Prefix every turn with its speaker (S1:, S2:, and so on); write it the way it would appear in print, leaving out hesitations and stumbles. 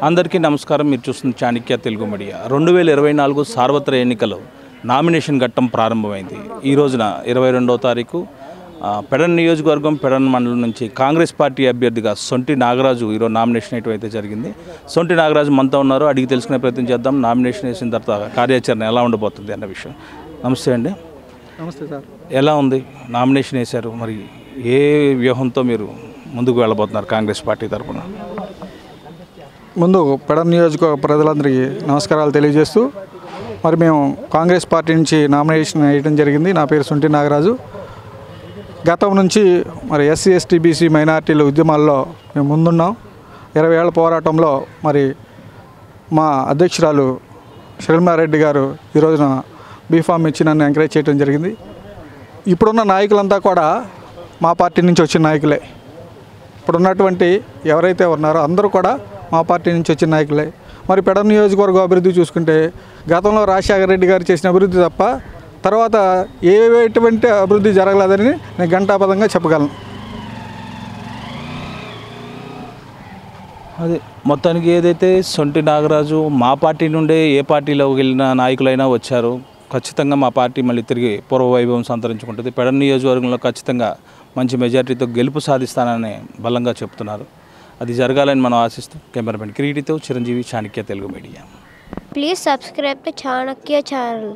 S1: అందరికీ నమస్కారం. మీరు చూస్తున్న చాణక్య తెలుగు మీడియా. 2024 సార్వత్రిక ఎన్నికలు నామినేషన్ ఘట్టం ప్రారంభమైంది. ఈ రోజున 22వ తారీఖు పెడన్ నియోజకవర్గం పెడన్ మండలం నుంచి కాంగ్రెస్ పార్టీ అభ్యర్థిగా సొంటి నాగరాజు ఈరోజు నామినేషన్ అయితే జరిగింది. సొంటి నాగరాజు మనతో ఉన్నారు, అడిగి తెలుసుకునే ప్రయత్నం చేద్దాం. నామినేషన్ వేసిన తర్వాత కార్యాచరణ ఎలా ఉండబోతుంది అన్న విషయం. నమస్తే అండి.
S2: నమస్తే సార్.
S1: ఎలా ఉంది? నామినేషన్ వేశారు, మరి ఏ వ్యూహంతో మీరు ముందుకు వెళ్ళబోతున్నారు కాంగ్రెస్ పార్టీ తరఫున?
S2: ముందు పెడన్ నియోజకవర్గ ప్రజలందరికీ నమస్కారాలు తెలియజేస్తూ, మరి మేము కాంగ్రెస్ పార్టీ నుంచి నామినేషన్ వేయడం జరిగింది. నా పేరు సొంటి నాగరాజు. గతం నుంచి మరి ఎస్సీ ఎస్టీ బీసీ మైనార్టీల ఉద్యమాల్లో మేము ముందున్నాం. 20 ఏళ్ల పోరాటంలో మరి మా అధ్యక్షురాలు షర్మిలారెడ్డి గారు ఈ రోజున బీఫామ్ ఇచ్చి నన్ను ఎంకరేజ్ చేయడం జరిగింది. ఇప్పుడున్న నాయకులంతా కూడా మా పార్టీ నుంచి వచ్చిన నాయకులే. ఇప్పుడున్నటువంటి ఎవరైతే ఉన్నారో అందరూ కూడా మా పార్టీ నుంచి వచ్చిన నాయకులే. మరి పెడన్ నియోజకవర్గ అభివృద్ధి చూసుకుంటే గతంలో రాజశేఖర రెడ్డి గారు చేసిన అభివృద్ధి తప్ప తర్వాత ఎటువంటి అభివృద్ధి జరగలేదని నేను ఘంటాపదంగా చెప్పగలను.
S1: అది మొత్తానికి ఏదైతే సొంటి నాగరాజు మా పార్టీ నుండే ఏ పార్టీలోకి వెళ్ళిన నాయకులైనా వచ్చారు, ఖచ్చితంగా మా పార్టీ మళ్ళీ తిరిగి పూర్వ వైభవం సంతరించుకుంటుంది, పెడన్ నియోజకవర్గంలో ఖచ్చితంగా మంచి మెజార్టీతో గెలుపు సాధిస్తానని బలంగా చెప్తున్నారు. అది జరగాలని మనం ఆశిస్తాం. కెమెరామెన్ కిరీటితో Chiranjeevi, Chanakya Telugu media.
S3: Please subscribe to Chanakya channel.